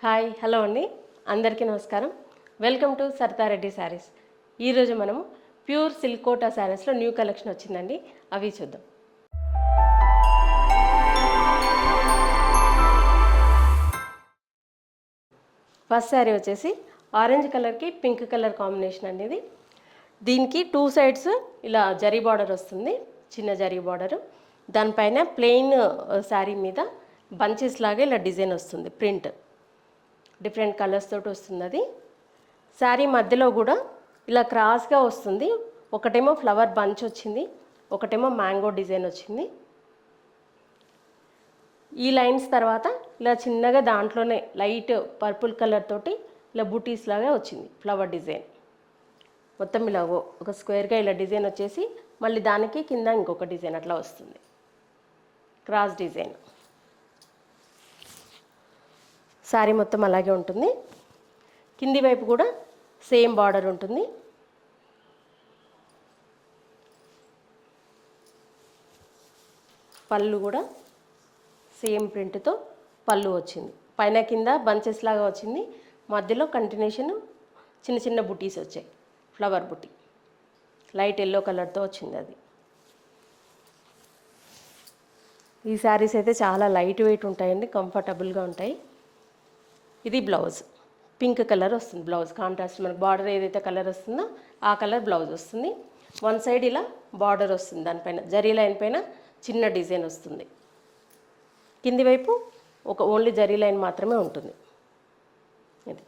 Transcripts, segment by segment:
Hi hello అండి, అందరికీ నమస్కారం. Welcome to Saritha Reddy saris. ఈరోజు మనము ప్యూర్ సిల్క్ కోటా శారీస్లో న్యూ కలెక్షన్ వచ్చిందండి, అవి చూద్దాం. ఫస్ట్ శారీ వచ్చేసి ఆరెంజ్ కలర్కి పింక్ కలర్ కాంబినేషన్ అనేది. దీనికి టూ సైడ్స్ ఇలా జరీ బార్డర్ వస్తుంది, చిన్న జరీ బార్డరు. దానిపైన ప్లెయిన్ శారీ మీద బంచెస్ లాగా ఇలా డిజైన్ వస్తుంది, ప్రింట్ డిఫరెంట్ కలర్స్ తోటి వస్తుంది. అది శారీ మధ్యలో కూడా ఇలా క్రాస్గా వస్తుంది. ఒకటేమో ఫ్లవర్ బంచ్ వచ్చింది, ఒకటేమో మ్యాంగో డిజైన్ వచ్చింది. ఈ లైన్స్ తర్వాత ఇలా చిన్నగా దాంట్లోనే లైట్ పర్పుల్ కలర్ తోటి ఇలా బూటీస్ లాగా వచ్చింది ఫ్లవర్ డిజైన్. మొత్తం ఇలా ఒక స్క్వేర్గా ఇలా డిజైన్ వచ్చేసి మళ్ళీ దానికి కింద ఇంకొక డిజైన్ అట్లా వస్తుంది, క్రాస్ డిజైన్. శారీ మొత్తం అలాగే ఉంటుంది. కింది వైపు కూడా సేమ్ బార్డర్ ఉంటుంది. పళ్ళు కూడా సేమ్ ప్రింట్తో పళ్ళు వచ్చింది. పైన కింద బంచెస్ లాగా వచ్చింది, మధ్యలో కంటిన్యూషన్ చిన్న చిన్న బుటీస్ వచ్చాయి, ఫ్లవర్ బుటీ లైట్ ఎల్లో కలర్తో వచ్చింది. అది ఈ శారీస్ అయితే చాలా లైట్ వెయిట్ ఉంటాయండి, కంఫర్టబుల్గా ఉంటాయి. ఇది బ్లౌజ్, పింక్ కలర్ వస్తుంది బ్లౌజ్. కాంట్రాస్ట్ మనకు బార్డర్ ఏదైతే కలర్ వస్తుందో ఆ కలర్ బ్లౌజ్ వస్తుంది. వన్ సైడ్ ఇలా బార్డర్ వస్తుంది, దానిపైన జరీ లైన్ పైన చిన్న డిజైన్ వస్తుంది. కింది వైపు ఒక ఓన్లీ జరీ లైన్ మాత్రమే ఉంటుంది. ఇది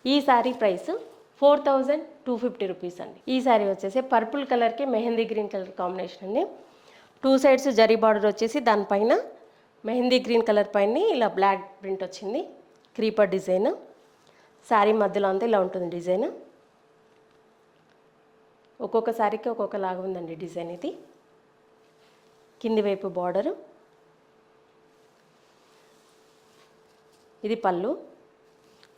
ఈ శారీ ప్రైస్ 4250 రూపీస్ అండి. ఈ శారీ వచ్చేసి పర్పుల్ కలర్కి మెహందీ గ్రీన్ కలర్ కాంబినేషన్ అండి. టూ సైడ్స్ జరీ బార్డర్ వచ్చేసి దానిపైన మెహందీ గ్రీన్ కలర్ పైన ఇలా బ్లాక్ ప్రింట్ వచ్చింది, క్రీపర్ డిజైన్. శారీ మధ్యలో అంతా ఇలా ఉంటుంది డిజైన్. ఒక్కొక్క శారీకి ఒక్కొక్క లాగా ఉందండి డిజైన్. ఇది కింది వైపు బార్డరు. ఇది పళ్ళు.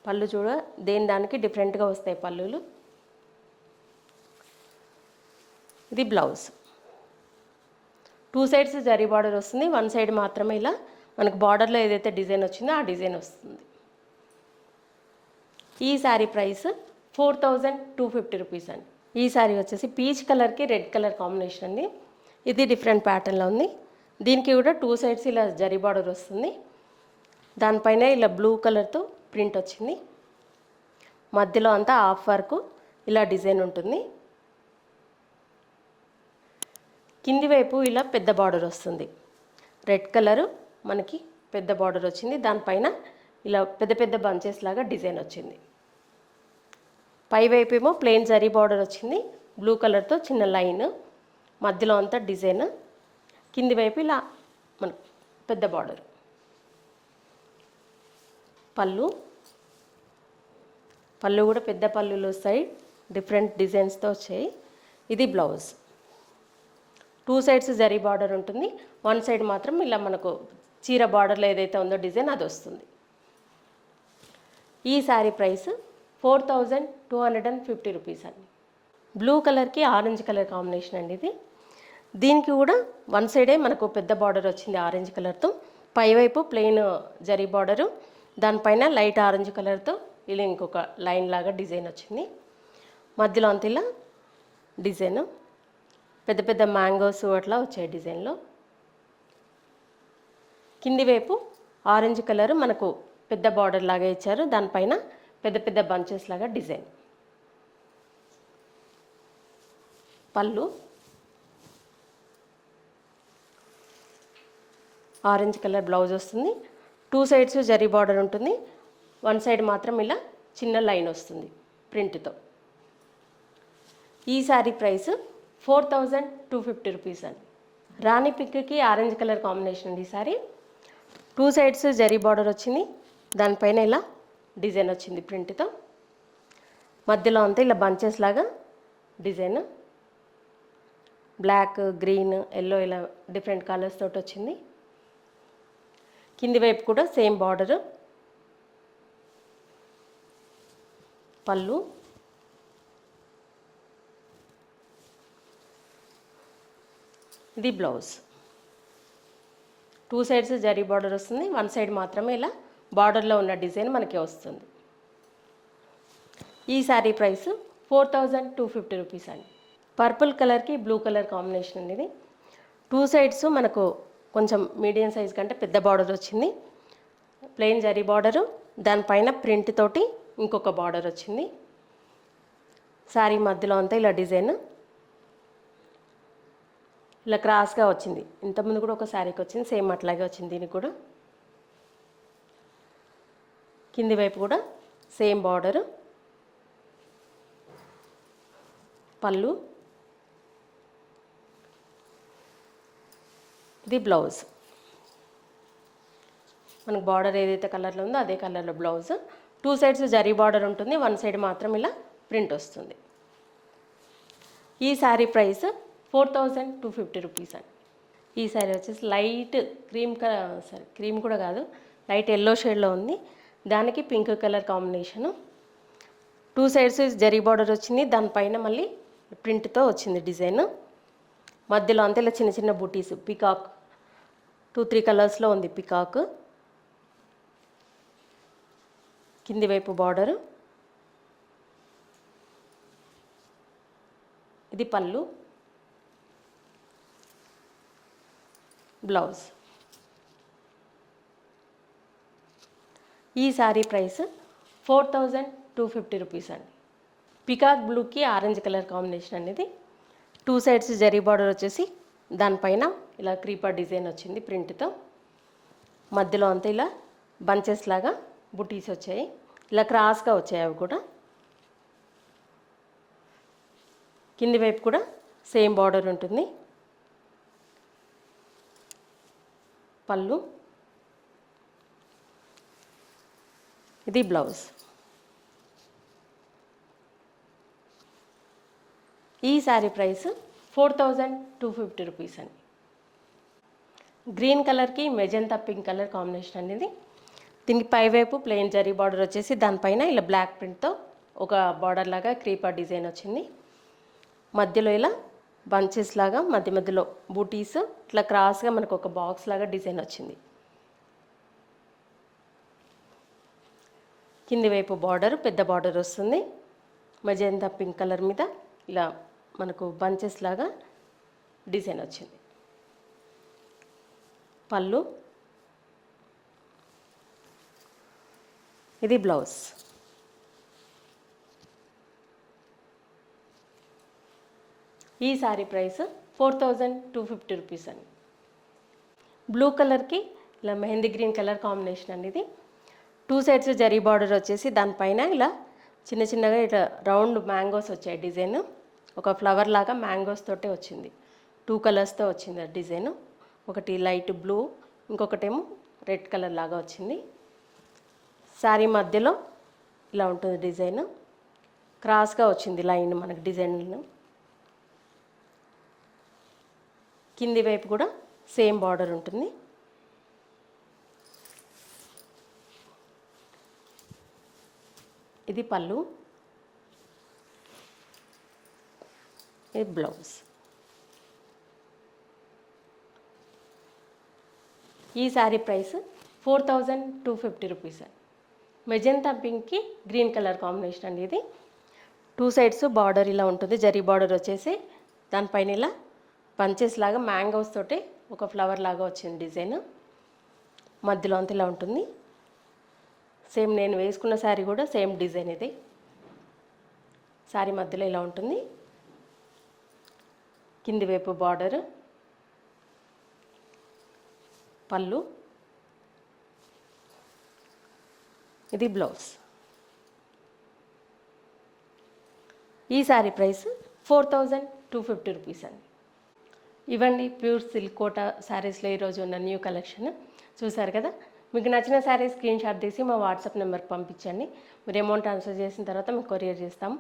పళ్ళు చూడ దేని దానికి డిఫరెంట్గా వస్తాయి పళ్ళులు. ఇది blouse. Two sides zari border వస్తుంది, వన్ సైడ్ మాత్రమే ఇలా మనకు బార్డర్లో ఏదైతే డిజైన్ వచ్చిందో ఆ డిజైన్ వస్తుంది. ఈ శారీ ప్రైస్ 4250 రూపీస్ అండి. ఈ శారీ వచ్చేసి పీచ్ కలర్కి రెడ్ కలర్ కాంబినేషన్ అండి. ఇది డిఫరెంట్ ప్యాటర్న్లో ఉంది. దీనికి కూడా టూ సైడ్స్ ఇలా జరీ బార్డర్ వస్తుంది, దానిపైన ఇలా బ్లూ కలర్తో ప్రింట్ వచ్చింది. మధ్యలో అంతా హాఫ్ వర్క్ ఇలా డిజైన్ ఉంటుంది. కింది వైపు ఇలా పెద్ద బార్డర్ వస్తుంది, రెడ్ కలరు మనకి పెద్ద బార్డర్ వచ్చింది. దానిపైన ఇలా పెద్ద పెద్ద బంచెస్ లాగా డిజైన్ వచ్చింది. పై వైపు ఏమో ప్లెయిన్ జరీ బార్డర్ వచ్చింది, బ్లూ కలర్తో చిన్న లైన్, మధ్యలో అంతా డిజైన్. కింది వైపు ఇలా మన పెద్ద బార్డర్. పళ్ళు. పళ్ళు కూడా పెద్ద పళ్ళులు వస్తాయి, డిఫరెంట్ డిజైన్స్తో వచ్చాయి. ఇది blouse. Two sides zari border ఉంటుంది, వన్ సైడ్ మాత్రం ఇలా మనకు చీర బార్డర్లో ఏదైతే ఉందో డిజైన్ అది వస్తుంది. ఈ శారీ ప్రైస్ 4250 రూపీస్ అండి. బ్లూ కలర్కి ఆరెంజ్ కలర్ కాంబినేషన్ అండి ఇది. దీనికి కూడా వన్ సైడే మనకు పెద్ద బార్డర్ వచ్చింది ఆరెంజ్ కలర్తో. పైవైపు ప్లెయిన్ జరీ బార్డరు, దానిపైన లైట్ ఆరెంజ్ కలర్తో ఇలా ఇంకొక లైన్ లాగా డిజైన్ వచ్చింది. మధ్యలో అంత ఇలా డిజైన్ పెద్ద పెద్ద మ్యాంగోస్ అట్లా వచ్చాయి డిజైన్లో. కింది వైపు ఆరెంజ్ కలర్ మనకు పెద్ద బార్డర్ లాగా ఇచ్చారు, దానిపైన పెద్ద పెద్ద బంచెస్ లాగా డిజైన్. పళ్ళు. ఆరెంజ్ కలర్ బ్లౌజ్ వస్తుంది, టూ సైడ్స్ జరీ బార్డర్ ఉంటుంది, వన్ సైడ్ మాత్రం ఇలా చిన్న లైన్ వస్తుంది ప్రింట్తో. ఈ శారీ ప్రైస్ 4250 రూపీస్ అండి. రాణి పింక్కి ఆరెంజ్ కలర్ కాంబినేషన్ అండి. ఈ sorry two sides zari border వచ్చింది, దానిపైన ఇలా డిజైన్ వచ్చింది ప్రింట్తో. మధ్యలో అంతా ఇలా బంచెస్ లాగా డిజైన్, బ్లాక్ గ్రీన్ ఎల్లో ఇలా డిఫరెంట్ కలర్స్ తోటి వచ్చింది. కింది వైపు కూడా సేమ్ బార్డరు. పళ్ళు. ఇది blouse. Two sides zari border వస్తుంది, వన్ సైడ్ మాత్రమే ఇలా బార్డర్లో ఉన్న డిజైన్ మనకి వస్తుంది. ఈ శారీ ప్రైస్ 4250 రూపీస్ అండి. పర్పుల్ కలర్కి బ్లూ కలర్ కాంబినేషన్ అండి ఇది. 2 సైడ్స్ మనకు కొంచెం మీడియం సైజ్ కంటే పెద్ద బార్డర్ వచ్చింది. ప్లెయిన్ జరీ బార్డరు, దానిపైన ప్రింట్ తోటి ఇంకొక బార్డర్ వచ్చింది. శారీ మధ్యలో అంతా ఇలా డిజైన్ ఇలా క్రాస్గా వచ్చింది. ఇంతకుముందు కూడా ఒక శారీకి వచ్చింది, సేమ్ అట్లాగే వచ్చింది దీనికి కూడా. కింది వైపు కూడా సేమ్ బార్డరు, పళ్ళు, ఇది బ్లౌజ్. మనకు బార్డర్ ఏదైతే కలర్లో ఉందో అదే కలర్లో బ్లౌజ్. 2 సైడ్స్ జరీ బార్డర్ ఉంటుంది, 1 సైడ్ మాత్రం ఇలా ప్రింట్ వస్తుంది. ఈ శారీ ప్రైస్ 4250 రూపీస్ అండి. ఈ శారీ వచ్చేసి లైట్ క్రీమ్ కూడా కాదు, లైట్ ఎల్లో షేడ్లో ఉంది. దానికి pink colour combination. 2 sides zari border వచ్చింది, దానిపైన మళ్ళీ ప్రింట్తో వచ్చింది డిజైన్. మధ్యలో అంతా ఇలా చిన్న చిన్న బూటీస్, పికాక్ 2-3 కలర్స్లో ఉంది పికాక్. కింది వైపు బార్డరు, ఇది పళ్ళు, బ్లౌజ్. ఈ శారీ ప్రైస్ 4250 రూపీస్ అండి. పికాక్ బ్లూకి ఆరెంజ్ కలర్ కాంబినేషన్ అనేది. 2 సైడ్స్ జరీ బార్డర్ వచ్చేసి దానిపైన ఇలా క్రీపర్ డిజైన్ వచ్చింది ప్రింట్తో. మధ్యలో అంతా ఇలా బంచెస్ లాగా బుటీస్ వచ్చాయి, ఇలా క్రాస్గా వచ్చాయి అవి కూడా. కింది వైపు కూడా సేమ్ బార్డర్ ఉంటుంది. పళ్ళు, ఇది బ్లౌజ్. ఈ శారీ ప్రైస్ 4250 రూపీస్ అండి. గ్రీన్ కలర్కి మెజంతా పింక్ కలర్ కాంబినేషన్ అనేది. దీనికి పైవైపు ప్లెయిన్ జరీ బార్డర్ వచ్చేసి దానిపైన ఇలా బ్లాక్ ప్రింట్తో ఒక బార్డర్ లాగా క్రీపర్ డిజైన్ వచ్చింది. మధ్యలో ఇలా బంచెస్ లాగా మధ్య మధ్యలో బూటీస్ ఇట్లా క్రాస్గా మనకు ఒక బాక్స్ లాగా డిజైన్ వచ్చింది. కింది వైపు బార్డర్ పెద్ద బార్డర్ వస్తుంది. మెజంతా పింక్ కలర్ మీద ఇలా మనకు బంచెస్ లాగా డిజైన్ వచ్చింది. పళ్ళు, ఇది బ్లౌజ్. ఈ శారీ ప్రైస్ 4250 రూపీస్ అండి. బ్లూ కలర్కి ఇలా మెహందీ గ్రీన్ కలర్ కాంబినేషన్ అండి ఇది. 2 సైడ్స్ జరీ బార్డర్ వచ్చేసి దానిపైన ఇలా చిన్న చిన్నగా ఇట్లా రౌండ్ మ్యాంగోస్ వచ్చాయి డిజైన్. ఒక ఫ్లవర్ లాగా మ్యాంగోస్ తోటే వచ్చింది. 2 కలర్స్తో వచ్చింది ఆ డిజైన్. ఒకటి లైట్ బ్లూ, ఇంకొకటేమో రెడ్ కలర్ లాగా వచ్చింది. శారీ మధ్యలో ఇలా ఉంటుంది డిజైన్, క్రాస్గా వచ్చింది లైన్ మనకి డిజైన్. కింది వైపు కూడా సేమ్ బార్డర్ ఉంటుంది. ఇది పళ్ళు, ఇది బ్లౌజ్. ఈ శారీ ప్రైస్ 4250 రూపీస్ అండి. మెజంతా పింక్కి గ్రీన్ కలర్ కాంబినేషన్ అండి ఇది. 2 సైడ్స్ బార్డర్ ఇలా ఉంటుంది, జరీ బార్డర్ వచ్చేసి దానిపైన ఇలా పంచెస్ లాగా మ్యాంగోస్ తోటి ఒక ఫ్లవర్ లాగా వచ్చింది డిజైన్. మధ్యలో అంతా ఇలా ఉంటుంది. సేమ్ నేను వేసుకున్న శారీ కూడా సేమ్ డిజైన్ ఇది. శారీ మధ్యలో ఇలా ఉంటుంది. కింది వైపు బార్డర్, పళ్ళు, ఇది బ్లౌజ్. ఈ శారీ ప్రైస్ 4250 రూపీస్ అండి. ఇవ్వండి ప్యూర్ సిల్క్ కోట శారీస్లో ఈరోజు ఉన్న న్యూ కలెక్షన్ చూసారు కదా. మీకు నచ్చిన శారీ స్క్రీన్ షాట్ తీసి మా వాట్సాప్ నెంబర్కి పంపించండి. మీరు అమౌంట్ ట్రాన్స్ఫర్ చేసిన తర్వాత మీకు కొరియర్ చేస్తాము.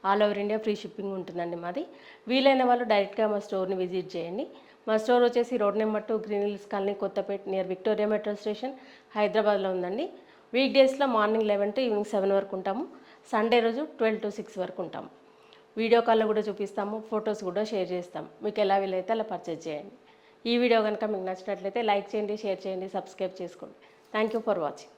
All over India free shipping ఉంటుందండి మాది. వీలైన వాళ్ళు డైరెక్ట్గా మా స్టోర్ని విజిట్ చేయండి. మా స్టోర్ వచ్చేసి road number 2 green hills colony, Kothapet, near Victoria metro station, హైదరాబాద్లో ఉందండి. వీక్ డేస్లో మార్నింగ్ 11 to ఈవినింగ్ 7 వరకు ఉంటాము. సండే రోజు 12 to 6 వరకు ఉంటాము. వీడియో కాల్లో కూడా చూపిస్తాము, ఫొటోస్ కూడా షేర్ చేస్తాం. మీకు ఎలా వీలైతే అలా పర్చేజ్ చేయండి. ఈ వీడియో కనుక మీకు నచ్చినట్లయితే లైక్ చేయండి, షేర్ చేయండి, సబ్స్క్రైబ్ చేసుకోండి. Thank you for watching.